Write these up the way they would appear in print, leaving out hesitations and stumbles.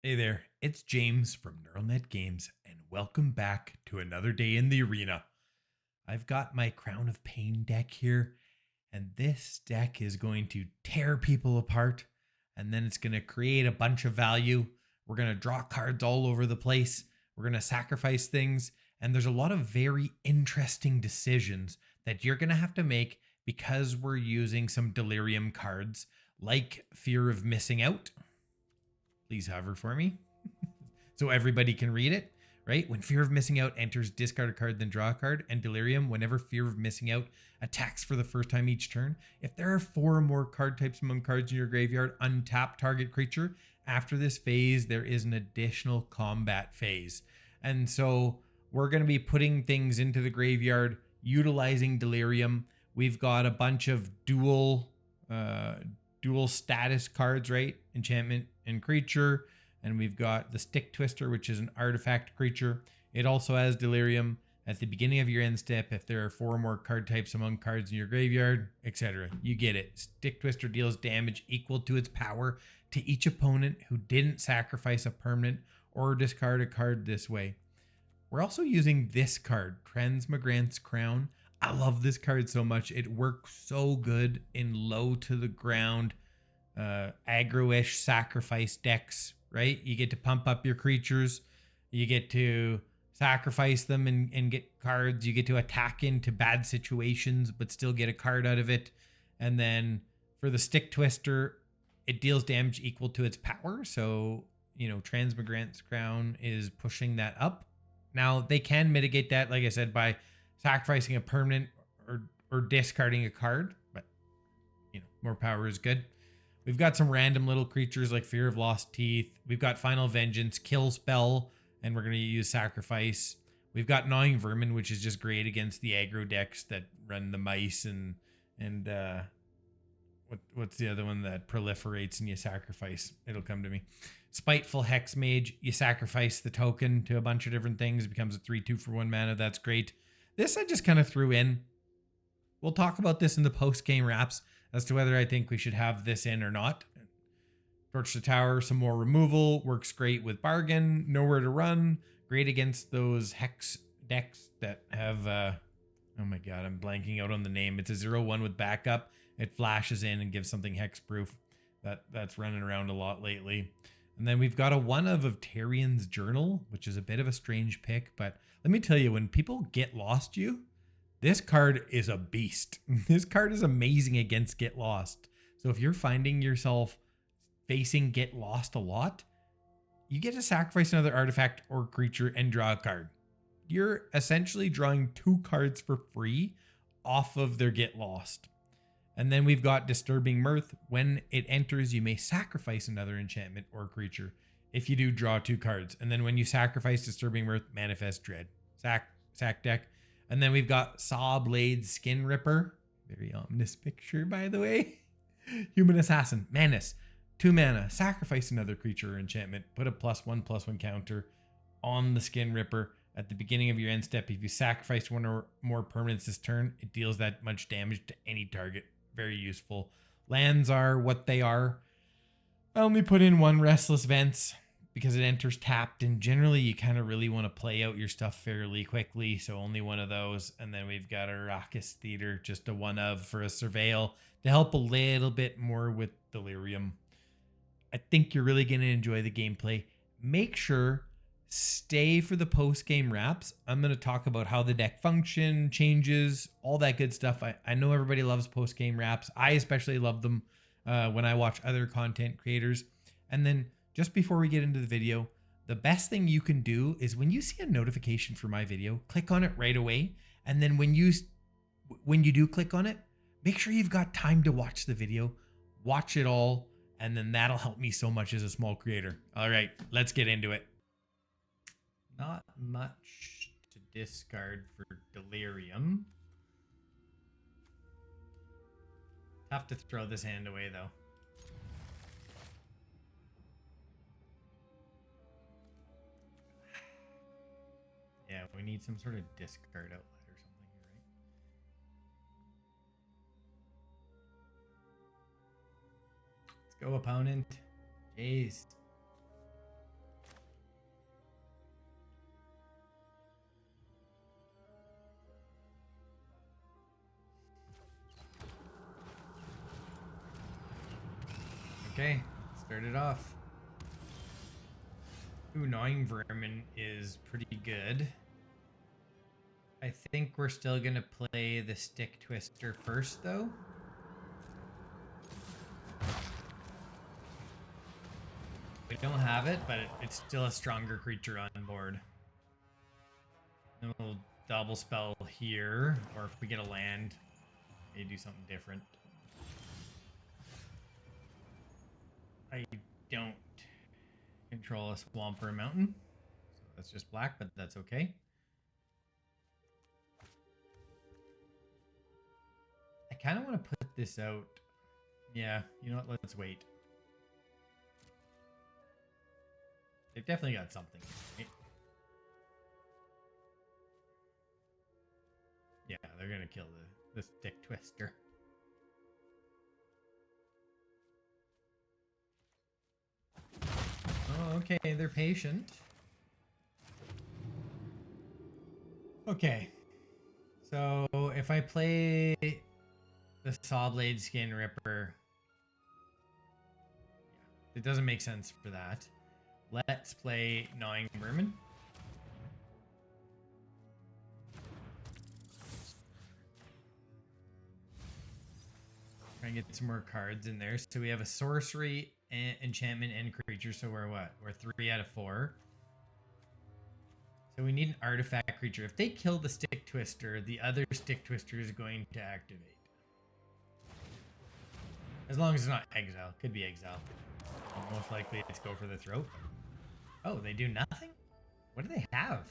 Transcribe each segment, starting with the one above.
Hey there, it's James from NeuralNet Games, and welcome back to another day in the arena. I've got my Crown of Pain deck here, and this deck is going to tear people apart, and then it's going to create a bunch of value. We're going to draw cards all over the place, we're going to sacrifice things, and there's a lot of very interesting decisions that you're going to have to make because we're using some delirium cards like Fear of Missing Out. Please hover for me so everybody can read it, right? When Fear of Missing Out enters, discard a card, then draw a card. And Delirium, whenever Fear of Missing Out attacks for the first time each turn, if there are 4 or more card types among cards in your graveyard, untap target creature. After this phase, there is an additional combat phase. And so we're going to be putting things into the graveyard, utilizing Delirium. We've got a bunch of dual status cards, right? Enchantment and creature. And we've got the Stick Twister, which is an artifact creature. It also has Delirium. At the beginning of your end step, if there are 4 or more card types among cards in your graveyard, etc. You get it. Stick Twister deals damage equal to its power to each opponent who didn't sacrifice a permanent or discard a card this way. We're also using this card, Transmigrant's Crown. I love this card so much. It works so good in low to the ground, aggro-ish sacrifice decks, right? You get to pump up your creatures. You get to sacrifice them and get cards. You get to attack into bad situations, but still get a card out of it. And then for the Stick Twister, it deals damage equal to its power. So, Transmigrant's Crown is pushing that up. Now, they can mitigate that, like I said, by sacrificing a permanent or discarding a card, but more power is good. We've got some random little creatures like Fear of Lost Teeth. We've got Final Vengeance, Kill Spell, and we're going to use Sacrifice. We've got Gnawing Vermin, which is just great against the aggro decks that run the mice and what's the other one that proliferates and you sacrifice? It'll come to me. Spiteful Hex Mage. You sacrifice the token to a bunch of different things. It becomes a 3/2 for 1 mana. That's great. This I just kind of threw in. We'll talk about this in the post-game wraps as to whether I think we should have this in or not. Torch the Tower, some more removal. Works great with Bargain. Nowhere to Run. Great against those Hex decks that have... oh my god, I'm blanking out on the name. It's a 0/1 with backup. It flashes in and gives something hexproof. That's running around a lot lately. And then we've got a 1 of Tarian's Journal, which is a bit of a strange pick. But let me tell you, when people get lost you, this card is a beast. This card is amazing against Get Lost. So if you're finding yourself facing Get Lost a lot, you get to sacrifice another artifact or creature and draw a card. You're essentially drawing 2 cards for free off of their Get Lost. And then we've got Disturbing Mirth. When it enters, you may sacrifice another enchantment or creature. If you do, draw 2 cards. And then when you sacrifice Disturbing Mirth, manifest Dread. Sack deck. And then we've got Saw Blade Skin Ripper. Very ominous picture, by the way. Human Assassin. Menace. 2 mana. Sacrifice another creature or enchantment. Put a +1/+1 counter on the Skin Ripper. At the beginning of your end step, if you sacrifice 1 or more permanents this turn, it deals that much damage to any target. Very useful. Lands are what they are. I only put in 1 Restless Vents because it enters tapped, and generally you kind of really want to play out your stuff fairly quickly, so only 1 of those. And then we've got a Raucous Theater, just a 1 of for a Surveil to help a little bit more with Delirium. I think you're really going to enjoy the gameplay. Make sure stay for the post-game wraps. I'm going to talk about how the deck function, changes, all that good stuff. I know everybody loves post-game wraps. I especially love them when I watch other content creators. And then just before we get into the video, the best thing you can do is when you see a notification for my video, click on it right away. And then when you do click on it, make sure you've got time to watch the video, watch it all, and then that'll help me so much as a small creator. All right, let's get into it. Not much to discard for Delirium. Have to throw this hand away though. Yeah, we need some sort of discard outlet or something here, right? Let's go, opponent. Jeez. Okay, start it off. Ooh, Gnawing Vermin is pretty good. I think we're still gonna play the Stick Twister first, though. We don't have it, but it's still a stronger creature on board. Then we'll double spell here, or if we get a land, maybe do something different. I don't control a swamp or a mountain, so that's just black, but that's okay. I kind of want to put this out. Yeah, you know what? Let's wait. They've definitely got something. Right? Yeah, they're gonna kill the Stick Twister. Oh, okay, they're patient. Okay. So if I play the Sawblade Skin Ripper, yeah, it doesn't make sense for that. Let's play Gnawing Vermin. Try and get some more cards in there. So we have a sorcery, enchantment, and creature. So we're what? We're 3 out of 4. So we need an artifact creature. If they kill the Stick Twister, the other Stick Twister is going to activate. As long as it's not exile. Could be exile. Most likely it's go for the throat. Oh, they do nothing? What do they have?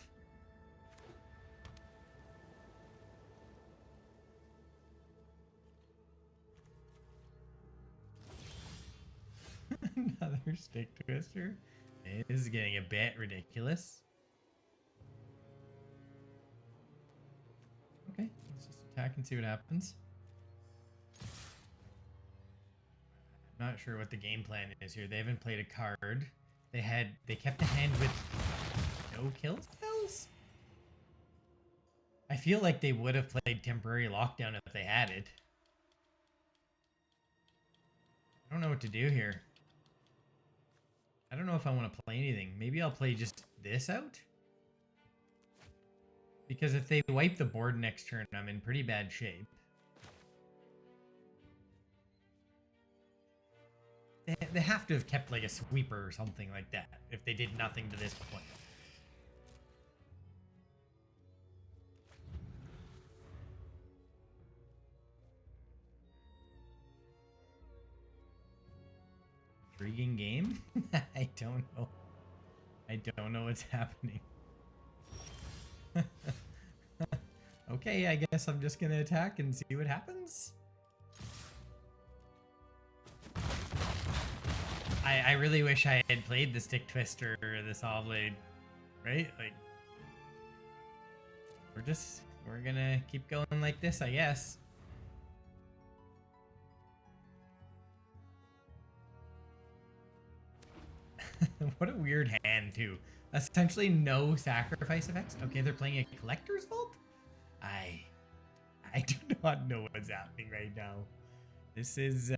Another Stick Twister. This is getting a bit ridiculous. Okay, let's just attack and see what happens. I'm not sure what the game plan is here. They haven't played a card. They kept a hand with no kill spells? I feel like they would have played Temporary Lockdown if they had it. I don't know what to do here. I don't know if I want to play anything. Maybe I'll play just this out? Because if they wipe the board next turn, I'm in pretty bad shape. They have to have kept like a sweeper or something like that if they did nothing to this point. Intriguing game? I don't know. I don't know what's happening. Okay, I guess I'm just gonna attack and see what happens. I really wish I had played the Stick Twister or the Saw Blade, right? Like, we're gonna keep going like this, I guess. What a weird hand, too. Essentially no sacrifice effects. Okay, they're playing a Collector's Vault? I do not know what's happening right now. This is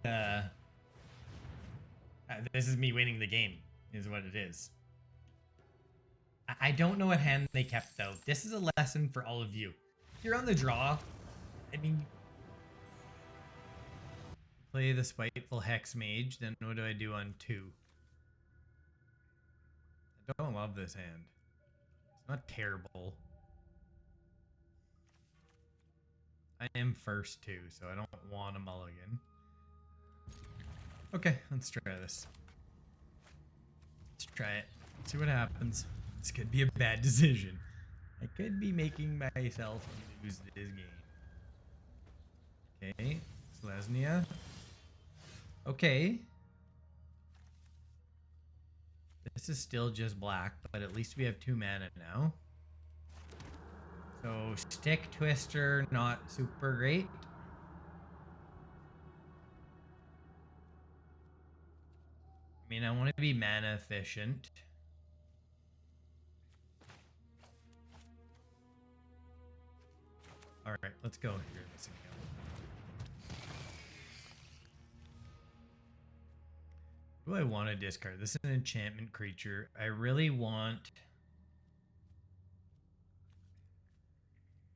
me winning the game, is what it is. I don't know what hand they kept, though. This is a lesson for all of you. If you're on the draw, I mean, play the Spiteful Hex Mage, then what do I do on 2? I don't love this hand. It's not terrible. I am first, too, so I don't want a mulligan. Okay, let's try this. Let's try it. See what happens. This could be a bad decision. I could be making myself lose this game. Okay, Selesnya. Okay. This is still just black, but at least we have 2 mana now. So, Stick Twister, not super great. I mean, I want to be mana efficient. Alright, let's go here. What do I want to discard? This is an enchantment creature. I really want...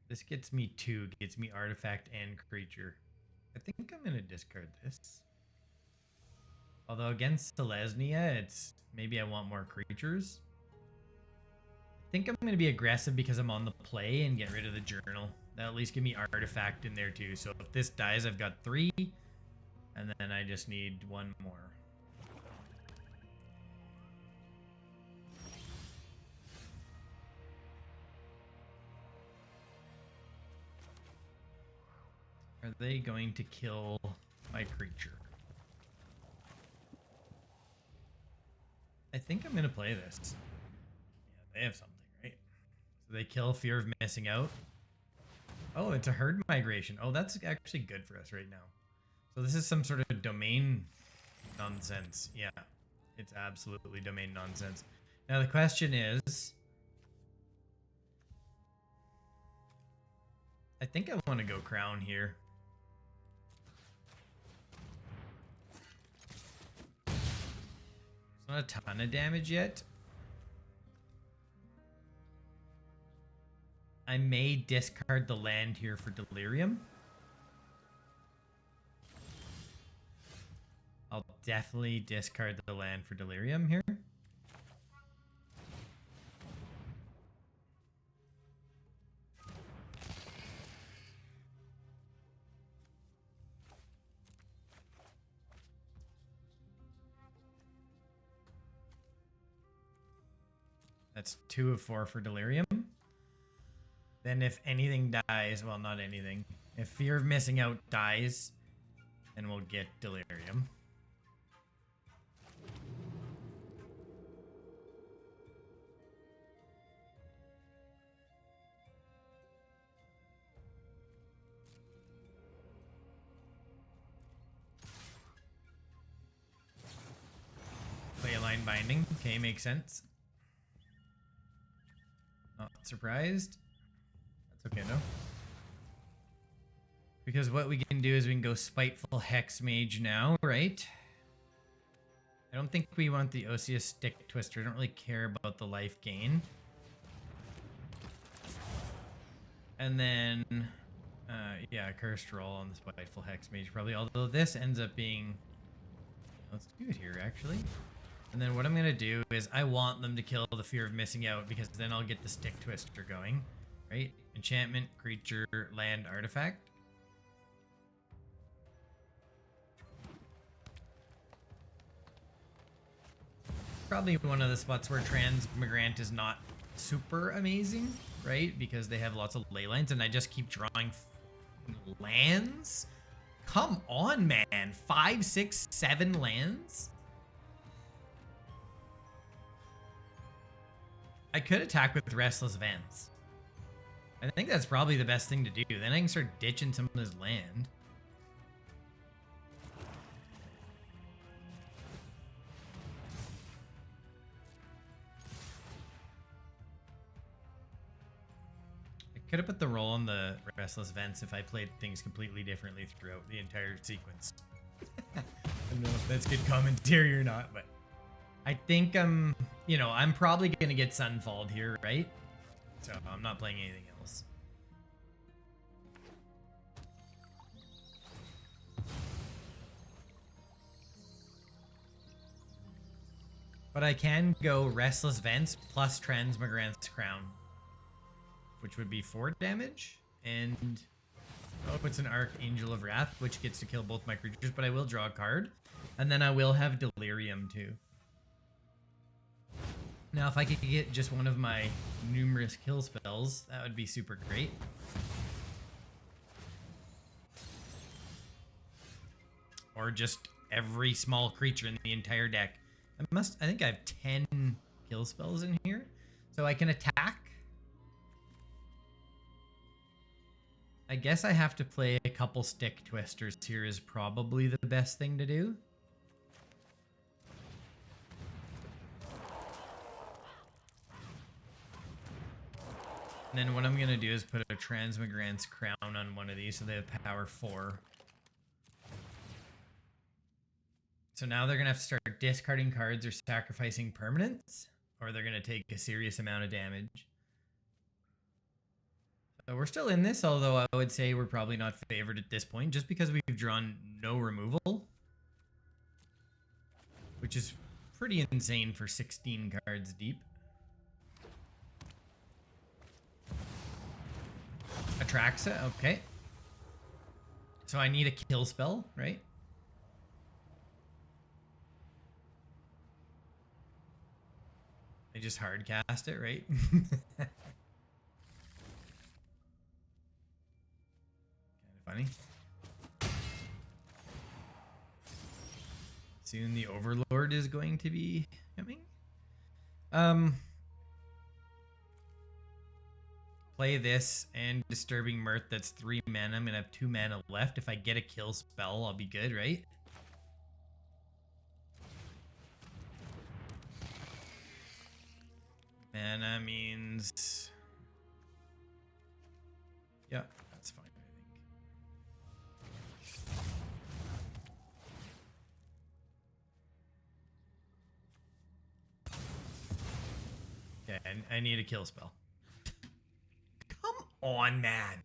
This gets me 2, gets me artifact and creature. I think I'm going to discard this. Although against Selesnya, it's... Maybe I want more creatures. I think I'm going to be aggressive because I'm on the play and get rid of the journal. That'll at least give me artifact in there too. So if this dies, I've got 3. And then I just need 1 more. Are they going to kill my creature? I think I'm going to play this. Yeah, they have something, right? So they kill fear of missing out. Oh, it's a herd migration. Oh, that's actually good for us right now. So this is some sort of domain nonsense. Yeah, it's absolutely domain nonsense. Now the question is... I think I want to go crown here. Not a ton of damage yet. I may discard the land here for Delirium. I'll definitely discard the land for Delirium here. That's 2 of 4 for Delirium. Then if anything dies, well, not anything. If Fear of Missing Out dies, then we'll get Delirium. Play a line binding. Okay, makes sense. Not surprised. That's okay though. Because what we can do is we can go Spiteful Hex Mage now, right? I don't think we want the Osseous Stick Twister. I don't really care about the life gain. And then, yeah, Cursed Roll on the Spiteful Hex Mage probably. Although this ends up being... Let's do it here, actually. And then what I'm going to do is I want them to kill the Fear of Missing Out because then I'll get the Stick Twister going, right? Enchantment, creature, land, artifact. Probably one of the spots where Transmigrant is not super amazing, right? Because they have lots of ley lines and I just keep drawing lands. Come on, man. 5, 6, 7 lands? I could attack with Restless Vents. I think that's probably the best thing to do. Then I can start ditching some of this land. I could have put the roll on the Restless Vents if I played things completely differently throughout the entire sequence. I don't know if that's good commentary or not, but I think I'm probably going to get Sunfalled here, right? So I'm not playing anything else. But I can go Restless Vents plus Transmigrant's Crown, which would be 4 damage. And oh, it's an Archangel of Wrath, which gets to kill both my creatures, but I will draw a card. And then I will have Delirium too. Now, if I could get just one of my numerous kill spells, that would be super great. Or just every small creature in the entire deck. I think I have 10 kill spells in here. So I can attack. I guess I have to play a couple Stick Twisters here is probably the best thing to do. And then what I'm going to do is put a Transmigrant's Crown on one of these so they have power 4. So now they're going to have to start discarding cards or sacrificing permanents, or they're going to take a serious amount of damage. So we're still in this, although I would say we're probably not favored at this point, just because we've drawn no removal, which is pretty insane for 16 cards deep. Atraxa, okay. So I need a kill spell, right? I just hard cast it, right? Kind of funny. Soon the Overlord is going to be coming. Play this and Disturbing Mirth. That's 3 mana. I'm gonna have 2 mana left. If I get a kill spell, I'll be good, right? Mana means... yeah, that's fine, I think. Okay, I need a kill spell. Come on, man.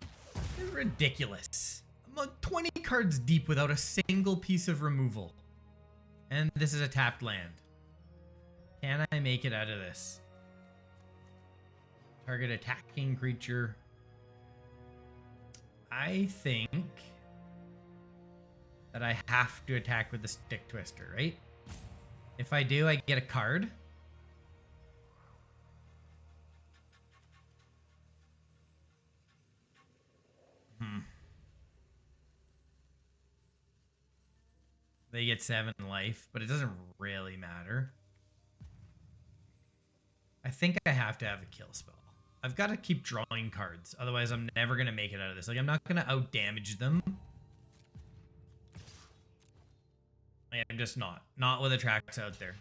This is ridiculous. I'm like 20 cards deep without a single piece of removal. And this is a tapped land. Can I make it out of this? Target attacking creature. I think that I have to attack with the Stick Twister, right? If I do, I get a card. They get 7 life, but it doesn't really matter. I think I have to have a kill spell. I've got to keep drawing cards. Otherwise, I'm never going to make it out of this. Like, I'm not going to out-damage them. I'm just not. Not with Atraxa out there.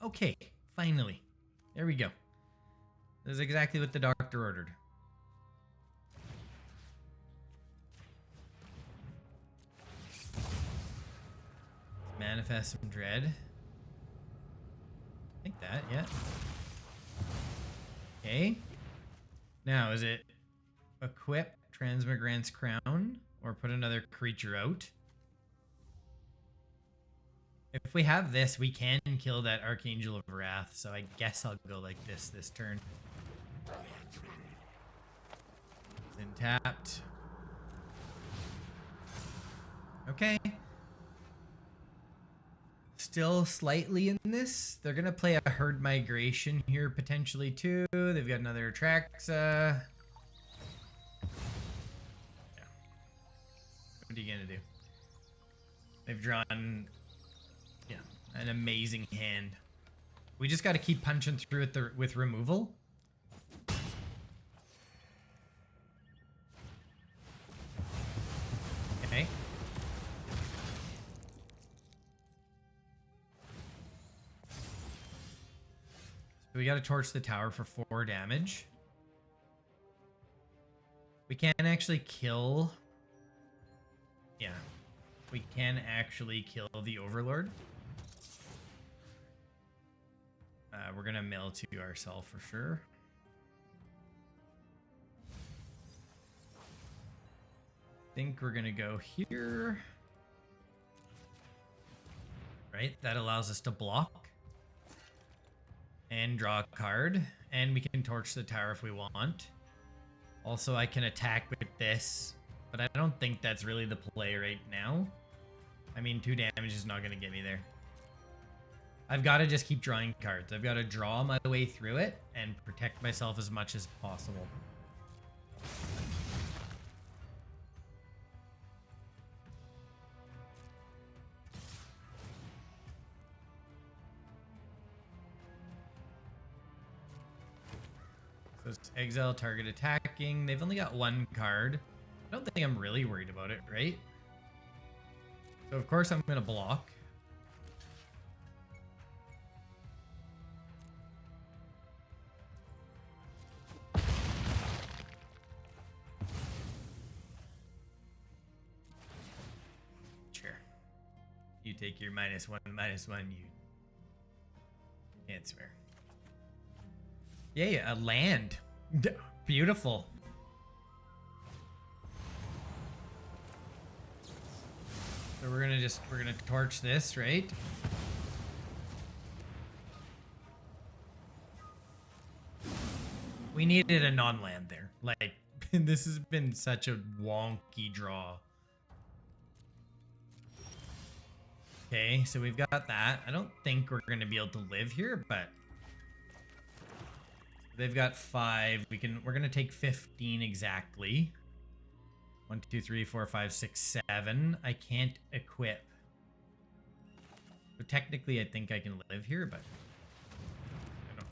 Okay, finally. There we go. This is exactly what the doctor ordered. Manifest some dread. I think that, yeah. Okay. Now, is it equip Transmigrant's Crown or put another creature out? If we have this, we can kill that Archangel of Wrath, so I guess I'll go like this turn. Then tapped. Okay. Still slightly in this. They're gonna play a Herd Migration here potentially too. They've got another Atraxa. Yeah. What are you gonna do? They've drawn, yeah, an amazing hand. We just got to keep punching through with removal. Okay. We got to torch the tower for 4 damage. We can actually kill... yeah. We can actually kill the Overlord. We're going to mill 2 ourselves for sure. I think we're going to go here. Right? That allows us to block. And draw a card, and we can torch the tower if we want. Also, I can attack with this, but I don't think that's really the play right now. I mean, 2 damage is not going to get me there. I've got to just keep drawing cards. I've got to draw my way through it and protect myself as much as possible. So it's exile, target attacking. They've only got 1 card. I don't think I'm really worried about it, right? So of course I'm going to block. take your -1/-1, you can't swear. Yeah, a land. Beautiful. So we're gonna torch this, right? We needed a non-land there. Like, this has been such a wonky draw. Okay, so we've got that. I don't think we're gonna be able to live here, but they've got 5. We're gonna take 15 exactly. 1, 2, 3, 4, 5, 6, 7. I can't equip. So technically, I think I can live here, but I don't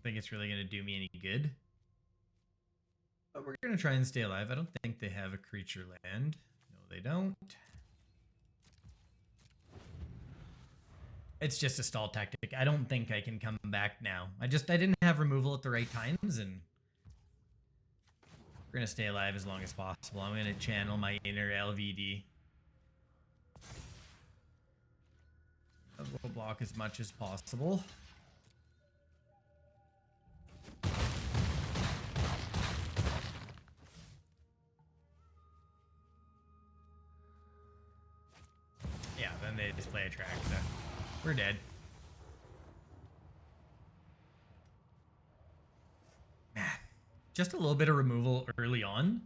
think it's really gonna do me any good. But we're gonna try and stay alive. I don't think they have a creature land. No, they don't. It's just a stall tactic. I don't think I can come back now. I didn't have removal at the right times, and we're gonna stay alive as long as possible. I'm gonna channel my inner LVD. We'll block as much as possible. Yeah, then they just play a track, so we're dead. Just a little bit of removal early on.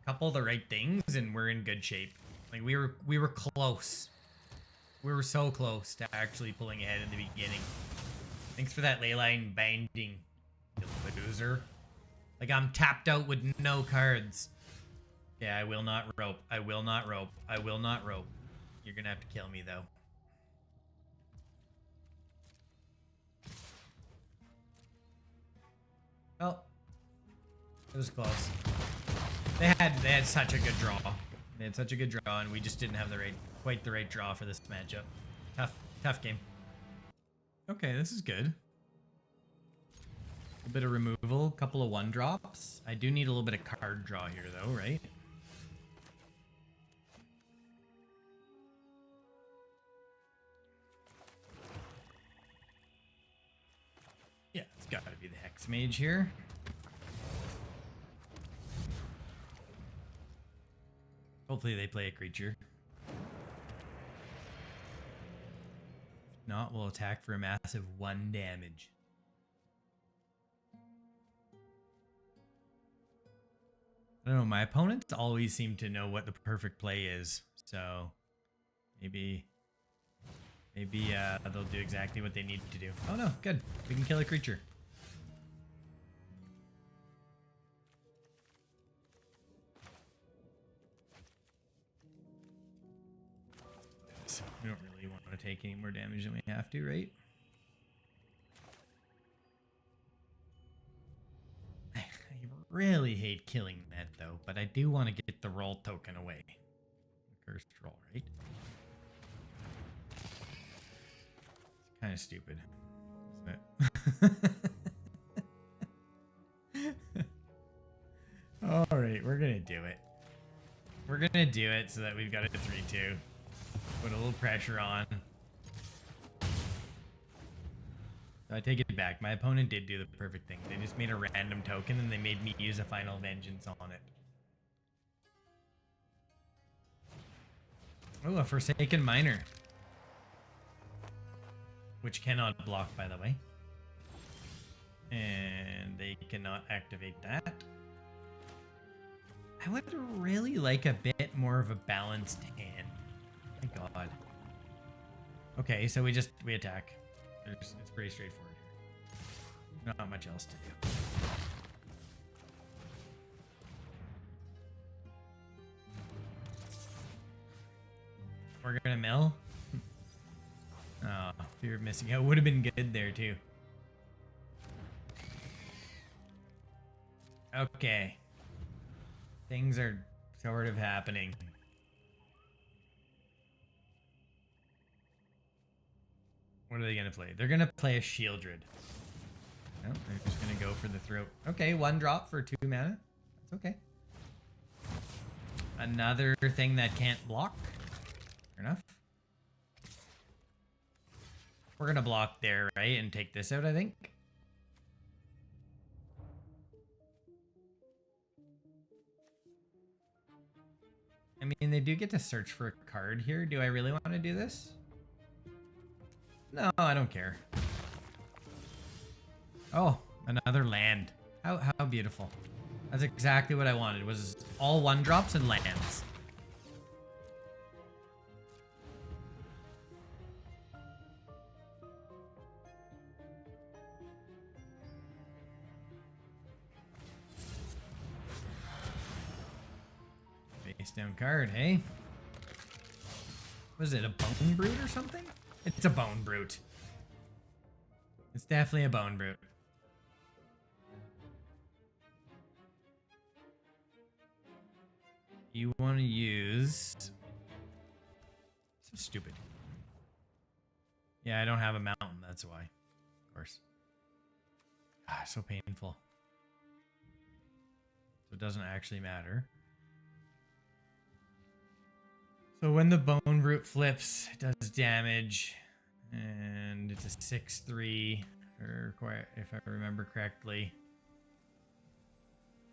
A couple of the right things, and we're in good shape. Like, we were close. We were so close to actually pulling ahead in the beginning. Thanks for that leyline binding, you loser. Like, I'm tapped out with no cards. Yeah, I will not rope. I will not rope. I will not rope. You're gonna have to kill me, though. Well, it was close. They had such a good draw. They had such a good draw, and we just didn't have quite the right draw for this matchup. Tough game. Okay, this is good. A bit of removal, a couple of 1-drops. I do need a little bit of card draw here, though, right? Yeah, it's got to be the Hex Mage here. Hopefully they play a creature. If not, we'll attack for a massive 1 damage. I don't know, my opponents always seem to know what the perfect play is, so maybe they'll do exactly what they need to do. Oh no, good. We can kill a creature. We don't really want to take any more damage than we have to, right? I really hate killing that, though, but I do want to get the roll token away. Cursed roll, right? It's kind of stupid, isn't it? Alright, we're gonna do it. We're gonna do it so that we've got a 3-2. Put a little pressure on. I take it back. My opponent did do the perfect thing. They just made a random token and they made me use a Final Vengeance on it. Oh, a Forsaken Miner. Which cannot block, by the way. And they cannot activate that. I would really like a bit more of a balanced hand. My God. Okay, so we attack. It's pretty straightforward here. Not much else to do. We're gonna mill. Oh, fear of missing out would have been good there too. Okay. Things are sort of happening. What are they going to play? They're going to play a Shieldred. No, they're just going to go for the throat. Okay, 1 drop for 2 mana. That's okay. Another thing that can't block. Fair enough. We're gonna block there, right? And take this out, I think. I mean, they do get to search for a card here. Do I really want to do this? No, I don't care. Oh, another land. How beautiful. That's exactly what I wanted, was all 1-drops and lands. Face down card, hey? Was it a Bone Brute or something? It's a Bone Brute. It's definitely a Bone Brute. You want to use... So stupid. Yeah, I don't have a mountain, that's why. Of course. Ah, so painful. So it doesn't actually matter. So when the Bone Brute flips, it does damage. And it's a 6/3, if I remember correctly.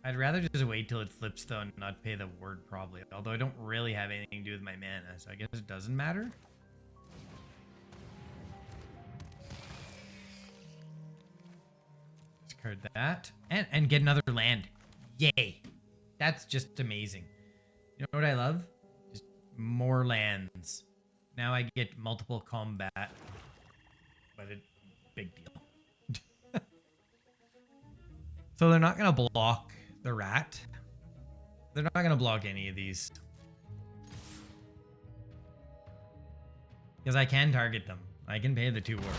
I'd rather just wait till it flips though and not pay the word probably. Although I don't really have anything to do with my mana, so I guess it doesn't matter. Discard that. And get another land. Yay. That's just amazing. You know what I love? Just more lands. Now I get multiple combat. But it big deal. So they're not gonna block the rat. They're not gonna block any of these. Because I can target them. I can pay the 2 ward.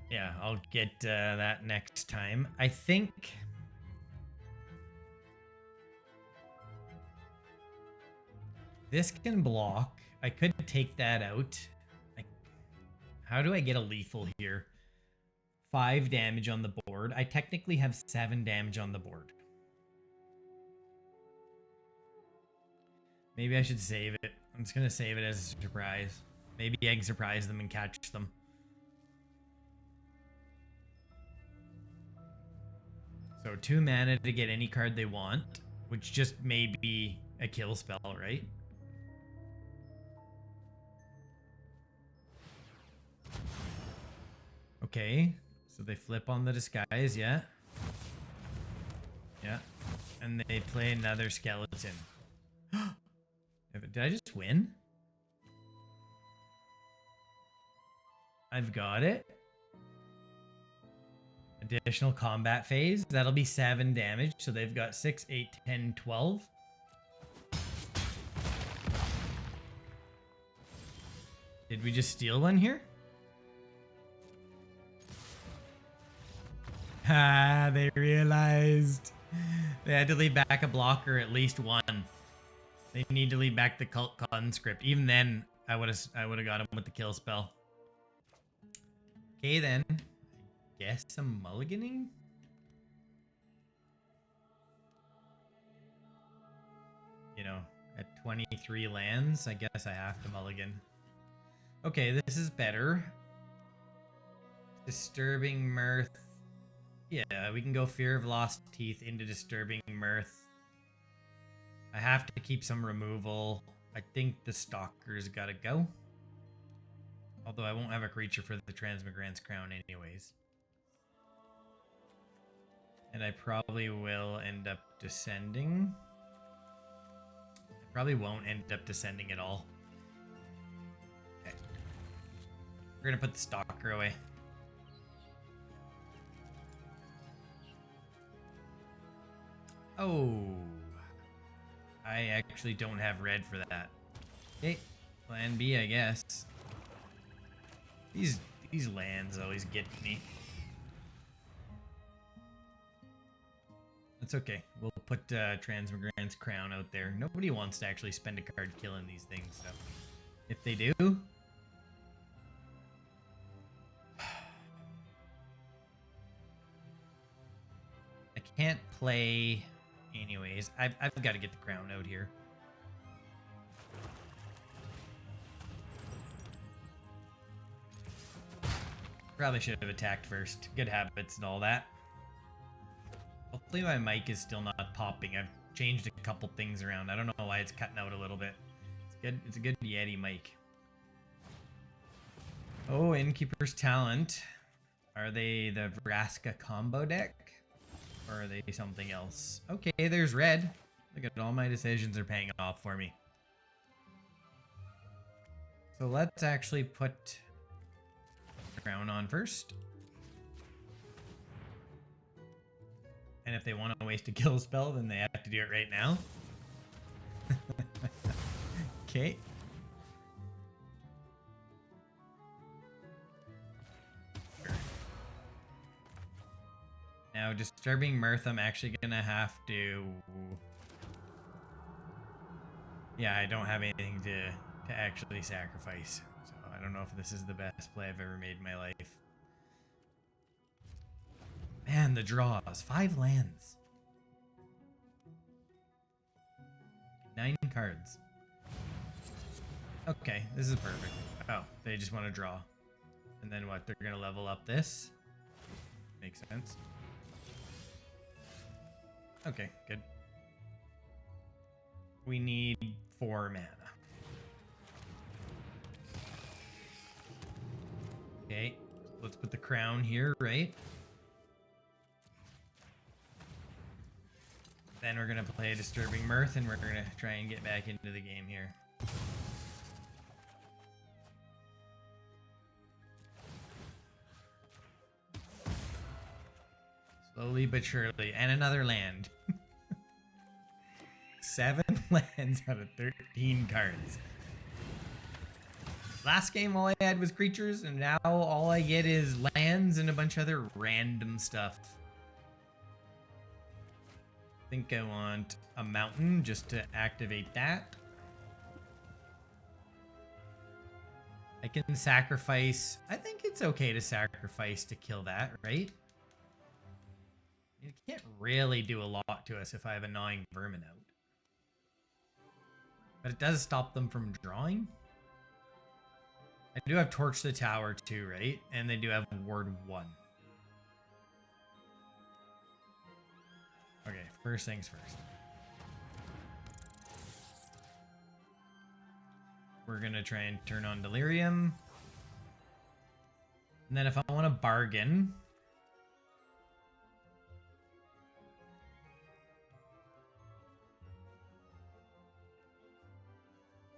Yeah, I'll get that next time. I think... this can block. I could take that out. How do I get a lethal here? 5 damage on the board. I technically have 7 damage on the board. Maybe I should save it. I'm just gonna save it as a surprise. Maybe egg surprise them and catch them. So 2 mana to get any card they want, which just may be a kill spell, right? Okay, so they flip on the disguise, yeah. Yeah, and they play another skeleton. Did I just win? I've got it. Additional combat phase. That'll be 7 damage. So they've got 6, 8, 10, 12. Did we just steal one here? Ah, they realized. They had to leave back a blocker, at least one. They need to leave back the cult conscript. Even then, I would have got him with the kill spell. Okay then. I guess I'm mulliganing? You know, at 23 lands, I guess I have to mulligan. Okay, this is better. Disturbing Mirth. Yeah, we can go Fear of Lost Teeth into Disturbing Mirth. I have to keep some removal. I think the Stalker's gotta go. Although I won't have a creature for the Transmigrant's Crown anyways. And I probably will end up descending. I probably won't end up descending at all. Okay. We're gonna put the Stalker away. Oh. I actually don't have red for that. Okay. Plan B, I guess. These lands always get me. That's okay. We'll put Transmigrant's Crown out there. Nobody wants to actually spend a card killing these things, so if they do... can't play anyways. I've got to get the crown out here. Probably should have attacked first. Good habits and all that. Hopefully my mic is still not popping. I've changed a couple things around. I don't know why it's cutting out a little bit. It's good. It's a good Yeti mic. Oh, Innkeeper's Talent. Are they the Vraska combo deck? Or are they something else? Okay, there's red. Look at all my decisions are paying off for me. So let's actually put crown on first. And if they want to waste a kill spell, then they have to do it right now. Okay. Now, Disturbing Mirth, I'm actually gonna have to... Yeah, I don't have anything to actually sacrifice. So I don't know if this is the best play I've ever made in my life. Man, the draws. 5 lands. 9 cards. Okay, this is perfect. Oh, they just want to draw. And then what? They're going to level up this? Makes sense. Okay, good. We need 4 mana. Okay, let's put the crown here, right? Then we're gonna play Disturbing Mirth, and we're gonna try and get back into the game here. Slowly but surely, and another land. 7 lands out of 13 cards. Last game, all I had was creatures, and now all I get is lands and a bunch of other random stuff. I think I want a mountain just to activate that. I can sacrifice. I think it's okay to sacrifice to kill that, right? It can't really do a lot to us if I have a gnawing vermin out. But it does stop them from drawing. I do have Torch the Tower too, right? And they do have Ward 1. Okay, first things first. We're gonna try and turn on Delirium. And then if I want to bargain...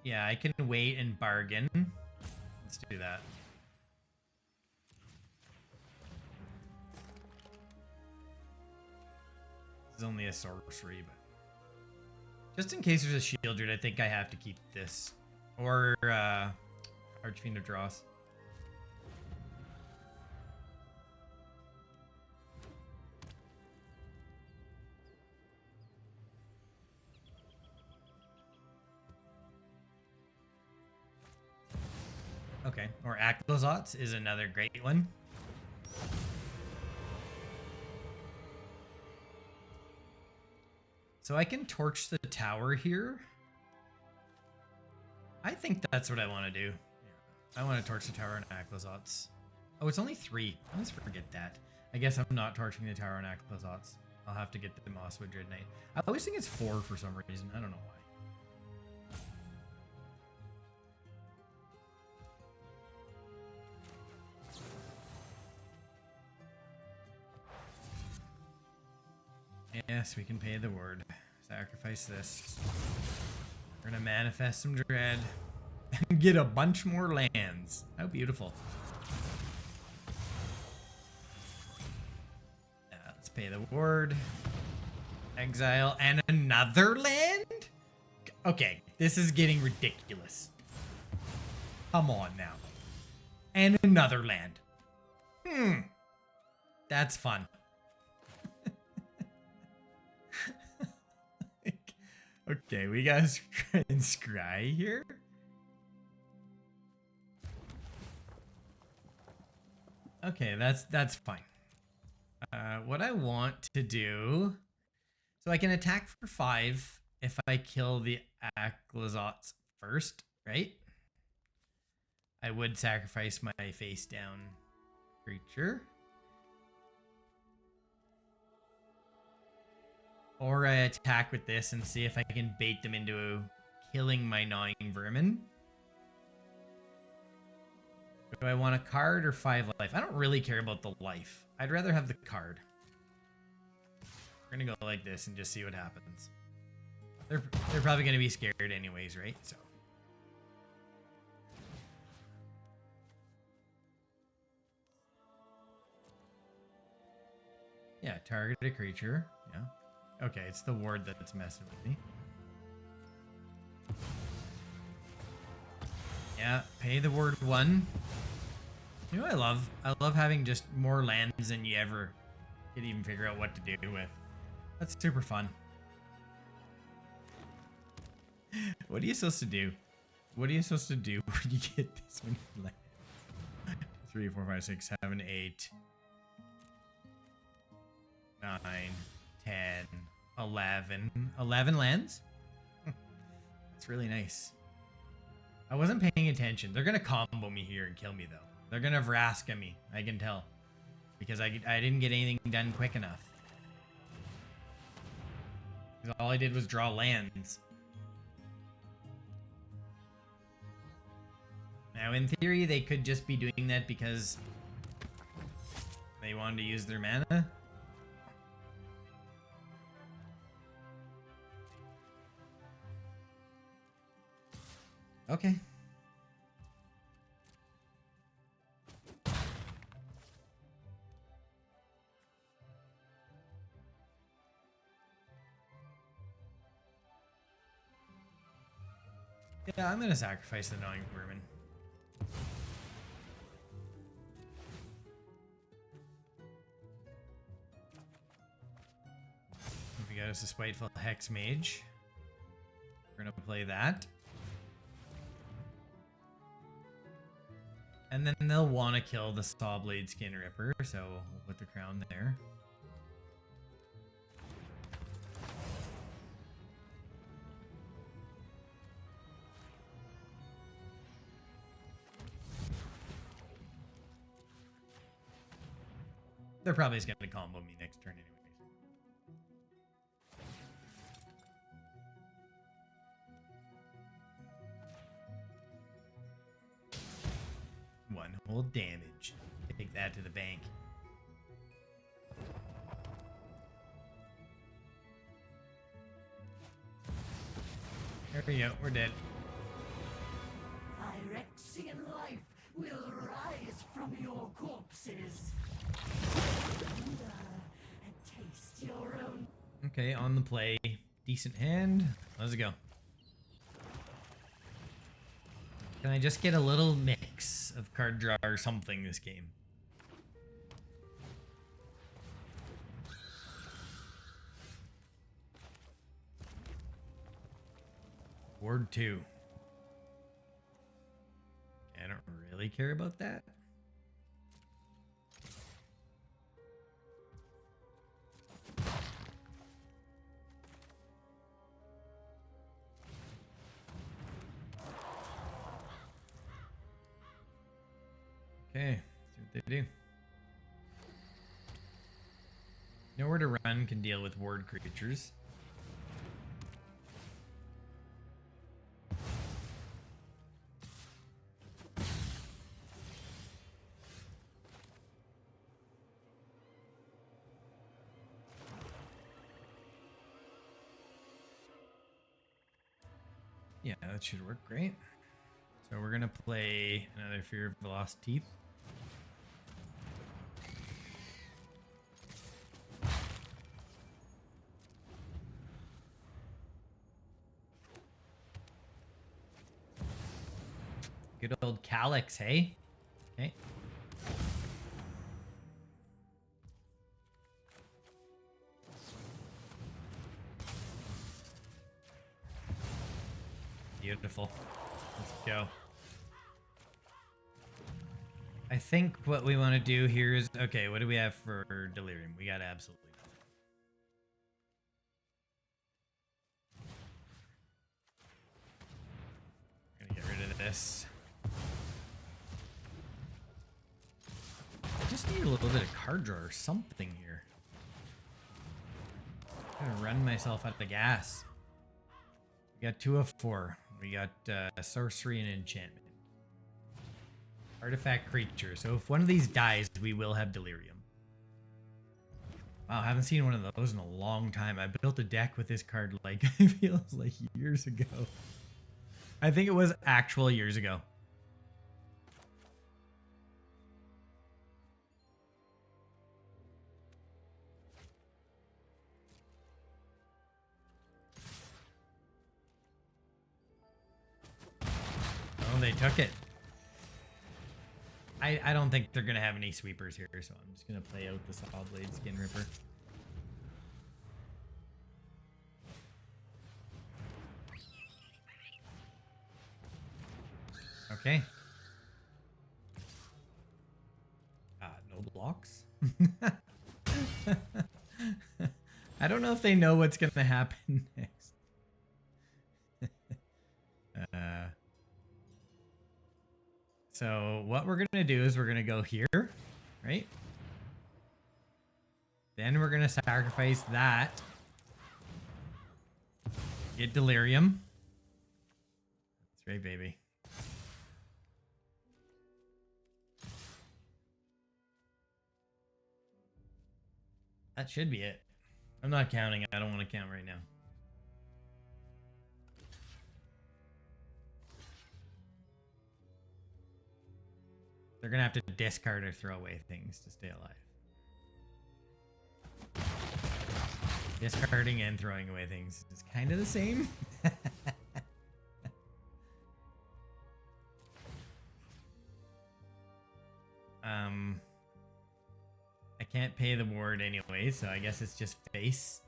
Yeah, I can wait and bargain. Let's do that. This is only a sorcery, but... Just in case there's a shield druid, I think I have to keep this. Or, Archfiend of Dross. Okay, or Aklozots is another great one. So I can torch the tower here. I think that's what I want to do. Yeah. I want to torch the tower on Aklozots. Oh, it's only 3. I always forget that. I guess I'm not torching the tower on Aklozots. I'll have to get the Mosswood Dread Knight. I always think it's 4 for some reason. I don't know why. Yes, we can pay the word. Sacrifice this. We're gonna manifest some dread and get a bunch more lands. How beautiful. Let's pay the ward. Exile and another land? Okay, this is getting ridiculous. Come on now. And another land. That's fun. Okay, we got to scry here. Okay, that's fine. What I want to do, so I can attack for 5 if I kill the Aklizots first, right? I would sacrifice my face down creature. Or I attack with this and see if I can bait them into killing my gnawing vermin. Do I want a card or 5 life? I don't really care about the life. I'd rather have the card. We're gonna go like this and just see what happens. They're probably gonna be scared anyways, right? So. Yeah, target a creature. Yeah. Okay, it's the ward that's messing with me. Yeah, pay the ward 1. You know what I love? I love having just more lands than you ever could even figure out what to do with. That's super fun. What are you supposed to do? What are you supposed to do when you get this many lands? 3, 4, 5, 6, 7, 8, 9, 10, 11. 11 lands? That's really nice. I wasn't paying attention. They're going to combo me here and kill me, though. They're going to Vraska me. I can tell. Because I didn't get anything done quick enough. Because all I did was draw lands. Now, in theory, they could just be doing that because they wanted to use their mana. Okay. Yeah, I'm gonna sacrifice the gnawing vermin. We got us a Spiteful Hex Mage. We're gonna play that. And then they'll want to kill the Sawblade Skin Ripper, so we'll put the crown there. They're probably just going to combo me next turn anyways. One whole damage. Take that to the bank. There we go, we're dead. Phyrexian life will rise from your corpses. And taste your own. Okay, on the play. Decent hand. Let's go. Can I just get a little mix of card draw or something this game? Ward 2. I don't really care about that. Okay, see what they do. Nowhere to run can deal with ward creatures. Yeah, that should work great. So we're gonna play another Fear of the Lost Teeth. Good old Calyx, hey? Okay. Beautiful. Let's go. I think what we want to do here is, okay, what do we have for Delirium? We got absolutely nothing. Gonna get rid of this. I just need a little bit of card draw or something here. I'm gonna run myself out of gas. We got 2 of 4. We got sorcery and enchantment. Artifact creature. So if one of these dies, we will have Delirium. Wow, I haven't seen one of those in a long time. I built a deck with this card like it feels like years ago. I think it was actual years ago. Oh, they took it. I don't think they're going to have any sweepers here, so I'm just going to play out the Saw Blade Skin Ripper. Okay. No blocks? I don't know if they know what's going to happen next. So what we're going to do is we're going to go here, right? Then we're going to sacrifice that. Get Delirium. That's right, baby. That should be it. I'm not counting. I don't want to count right now. They're going to have to discard or throw away things to stay alive. Discarding and throwing away things is kind of the same. I can't pay the ward anyway, so I guess it's just face.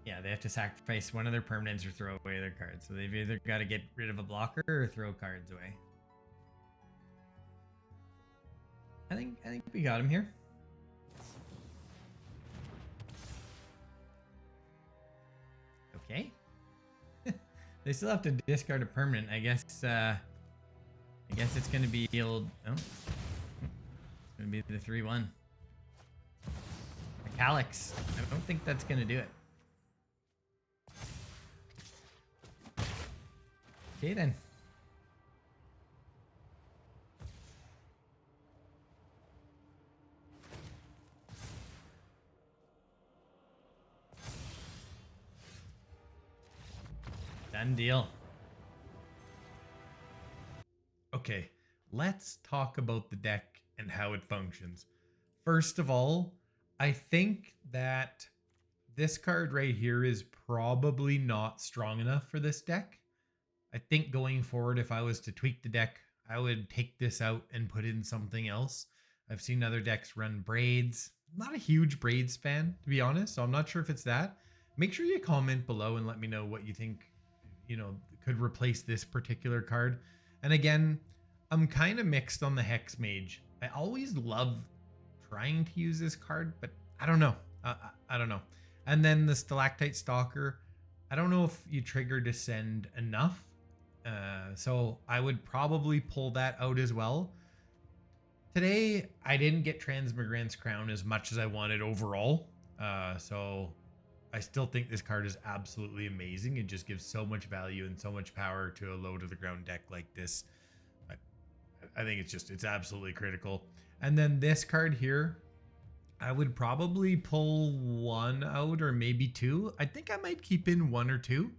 Yeah, they have to sacrifice one of their permanents or throw away their cards. So they've either got to get rid of a blocker or throw cards away. I think we got him here. Okay. They still have to discard a permanent. I guess it's gonna be the old. Oh, it's gonna be the 3/1. Calyx. I don't think that's gonna do it. Okay then. Done deal. Okay, let's talk about the deck and how it functions. First of all, I think that this card right here is probably not strong enough for this deck. I think going forward, if I was to tweak the deck, I would take this out and put in something else. I've seen other decks run Braids. I'm not a huge Braids fan, to be honest, so I'm not sure if it's that. Make sure you comment below and let me know what you think, could replace this particular card. And again, I'm kind of mixed on the Hex Mage. I always love trying to use this card, but I don't know. I don't know. And then the Stalactite Stalker, I don't know if you trigger Descend enough. So I would probably pull that out as well. Today, I didn't get Transmigrant's Crown as much as I wanted overall. So I still think this card is absolutely amazing. It just gives so much value and so much power to a low to the ground deck like this. I think it's absolutely critical. And then this card here, I would probably pull one out or maybe two. I think I might keep in one or two.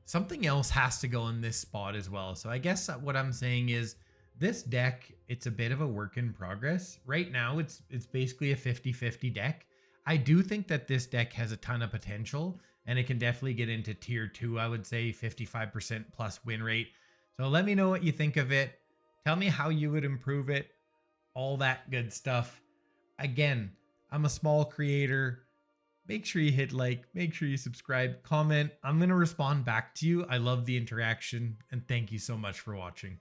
Something else has to go in this spot as well. So I guess what I'm saying is this deck, it's a bit of a work in progress. Right now, it's basically a 50-50 deck. I do think that this deck has a ton of potential and it can definitely get into tier 2, I would say 55% plus win rate. So let me know what you think of it. Tell me how you would improve it. All that good stuff. Again, I'm a small creator. Make sure you hit like, make sure you subscribe, comment. I'm going to respond back to you. I love the interaction, and thank you so much for watching.